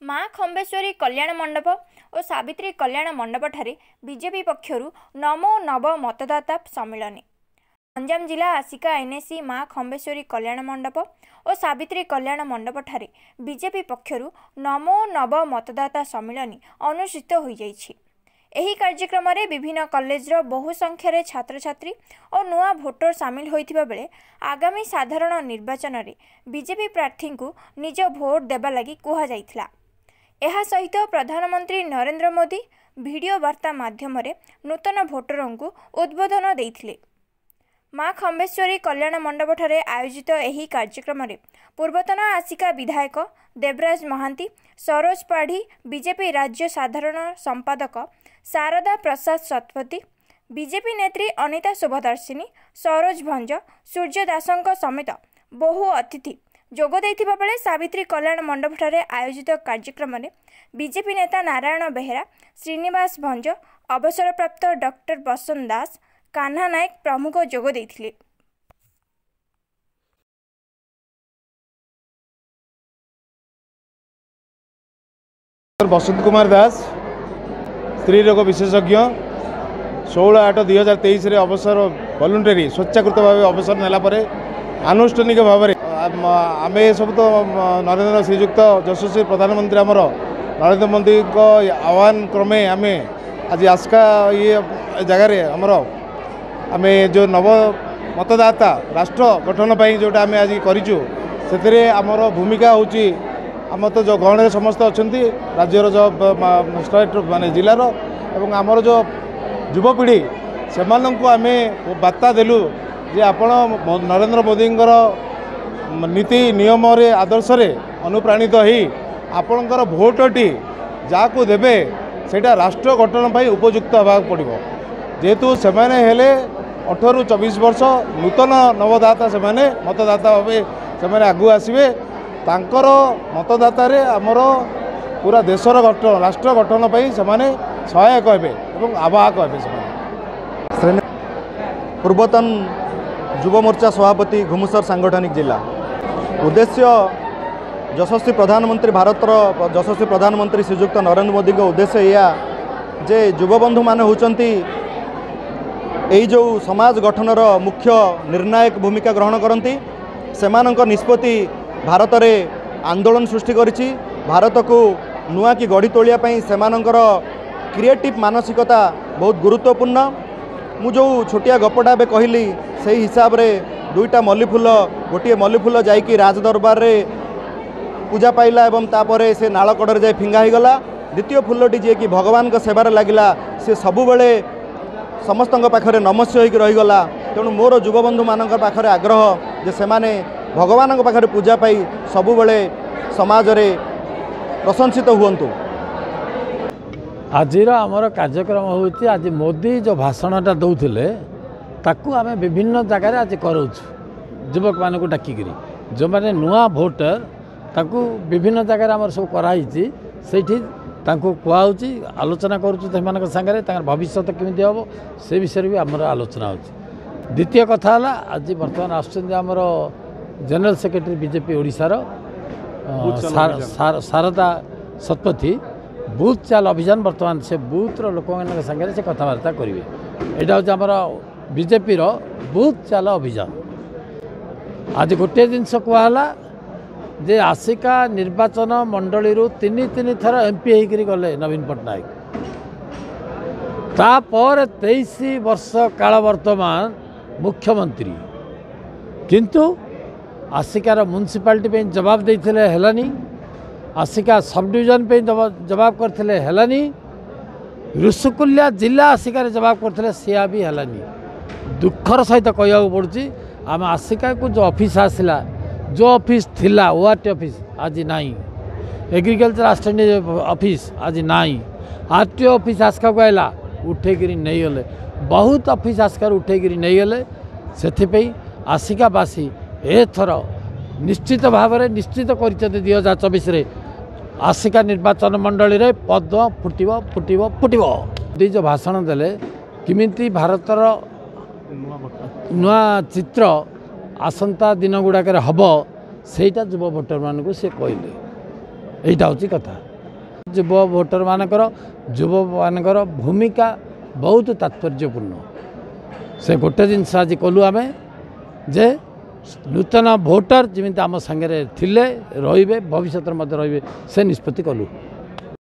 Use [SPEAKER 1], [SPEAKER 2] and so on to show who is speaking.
[SPEAKER 1] माँ खम्बेश्वरी कल्याण मंडप और सावित्री कल्याण मंडप ठारे बीजेपी पक्षरु नमो नव मतदाता सम्मेलन। गंजाम जिला आसिका एनएसी माँ खम्बेश्वरी कल्याण मंडप और सावित्री कल्याण मंडप ठारे बीजेपी पक्षरु नमो नव मतदाता सम्मेलन अनुष्ठित हो जाइछि। एही कार्यक्रम रे विभिन्न कॉलेजर बहु संख्यार छात्र छात्री और नुआ भोटर सामिल होइथिबा बेले आगामी साधारण निर्वाचन रे बीजेपी प्रार्थी को निज भोट देबा लागि कुहा जाइथिला। एहा सहित प्रधानमंत्री नरेंद्र मोदी वीडियो वार्ता माध्यम नूतन भोटरों को उद्बोधन देइथिले। माँ खम्बेश्वरी कल्याण मंडप ठारे आयोजित एही कार्यक्रम रे पूर्वतन आसिका विधायक देवराज महांती, सरोज पाढ़ी, बीजेपी राज्य साधारण संपादक शारदा प्रसाद शतपथी, बीजेपी नेत्री अनिता शुभदर्शिनी, सरोज भंज, सूर्य दासंक समेत बहु अतिथि जोग देइथिबा बेले सावित्री कल्याण मंडप ठारे आयोजित कार्यक्रम रे बीजेपी नेता नारायण बेहेरा, श्रीनिवास भंज, अवसरप्राप्त डॉक्टर बसंत दास, कान्हा नायक प्रमुख जोग देइथिले।
[SPEAKER 2] बसंत कुमार दास स्त्री रोग विशेषज्ञ 16/8/2023 अवसर वॉलंटरी स्वेच्छाकृत भाव अवसर नेला परे आनुष्ठानिक भाव आम सब तो नरेंद्र श्रीजुक्त यशस्वी प्रधानमंत्री आमर नरेंद्र मोदी को आह्वान क्रमे आम आज आस्का ये जगार आमर आम जो नव मतदाता राष्ट्र गठन पर जोटा आम आज करूँ से आमर भूमिका हूँ आम तो जो गहण समस्त अच्छा राज्यर जो स्टेट माने जिलार एवं आमर जो युवपीढ़ी से आम बार्ता देलु जे आपण नरेंद्र मोदी नीति नियम रे आदर्श रे अनुप्राणित ही आपणकर भोटटी जाकू देबे सेटा राष्ट्र गठन पर उपयुक्त होगा पड़ो जेहेतु से 18 ରୁ 24 वर्ष नूतन नवदाता से मतदाता भाव से आगू आसवे तांकर मतदाता रे आमर पूरा देशर गठन राष्ट्र गठन पर से सहायक हे और आवाहक हे।
[SPEAKER 3] पूर्वतन युव मोर्चा सभापति घुमुसर सांगठनिक जिला उद्देश्य यशस्वी प्रधानमंत्री भारतर यशस्वी प्रधानमंत्री श्रीजुक्त नरेंद्र मोदी का उद्देश्य या जे युवबंधु मान होचंती एई जो समाज गठनर मुख्य निर्णायक भूमिका ग्रहण करती सेमानंक निष्पत्ति भारत में आंदोलन सृष्टि करिछि। भारत को नुआ की गढ़ी तोलिया पई सेमानंकर क्रिएटिव मानसिकता बहुत गुरुत्वपूर्ण। मु जो छोटिया गपटा बे कहली से हिसाब रे दुईटा मल्लीफुल गोटे मल्लीफुल जाइकी राजदरबार रे पूजा पाइला एवं तापरे से नालकड़े जाए फिंगा ही गला। द्वितीय फुलटी जी कि भगवान को सेवार लगिला से सबुबले समस्त पाखरे नमस्य होकर रहीगला। तेणु मोर युवबंधु मान पाखरे आग्रह जे से माने भगवान पाखरे पूजा पाई सबुबले समाज रे प्रशंसित हुअन्तु।
[SPEAKER 4] आज आमर कार्यक्रम होती आज मोदी जो भाषणटा दौले ताकू आम विभिन्न जगार आज करूँ युवक मान को डाकिकी जो मैंने नुआ भोटर ताकू विभिन्न जगार आम सब कराई से कहूँ आलोचना करूँ सागर भविष्य केमी हम से विषय भी आमर आलोचना हो। द्वितीय कथा आज बर्तमान आमर जनरल सेक्रेटरी बीजेपी ओडिशार शारदा शतपथी बूथ चाल अभियान बर्तमान से बूथर लोक सागर से कथबार्ता करेंगे। यहाँ हूँ आमर बीजेपी बूथ चाल अभियान। आज गोटे जिनस कहला जे आसिका निर्वाचन मंडली तीन थर एमपी होकर गले नवीन पट्टनायक तापर 23 वर्ष काल वर्तमान मुख्यमंत्री किंतु आसिकार म्युनिसिपालिटी पे जवाब देते हेलानी आसिका सब डिविजन पे जवाब करते हेलानी ऋषिकुल्या जिला आसिकार जवाब करते सिया भी हेलानी। दुखर सहित कहवा पड़ी आम आसिका को जो ऑफिस आसला जो ऑफिस थिला ओआरटी ऑफिस आज नाई एग्रीकल्चर असिस्टेंट ऑफिस आज नाई आरटीओ ऑफिस आसका को आला उठेकरी नहीं गले बहुत ऑफिस आसकार उठेकरी नहीं गले से आसिकावासी एथर निश्चित भाव में निश्चित कर 2024 आसिका निर्वाचन मंडली रे पद फुटिबो फुटिबो फुटिबो दी जो भाषण देले किमिति भारतर नुआ चित्र आसंता दिन गुड़ाक हम सेटा युव भोटर मान से कहले এইটা হচ্ছে কথা যুব ভୋଟର ମାନଙ୍କର ଯୁବ ମାନଙ୍କର ଭୂମିକା ବହୁତ ତାତ୍ପର୍ଯ୍ୟପୂର୍ଣ୍ଣ ସେ ଗୋଟେ ଜିନିଷ ଆଜି କଲୁ ଆମେ ଯେ ନୂତନ ଭୋଟର ଯେମିତି ଆମ ସାଙ୍ଗରେ ଥିଲେ ରହିବେ ଭବିଷ୍ୟତରେ ମଧ୍ୟ ରହିବେ ସେ ନିଷ୍ପତ୍ତି କଲୁ।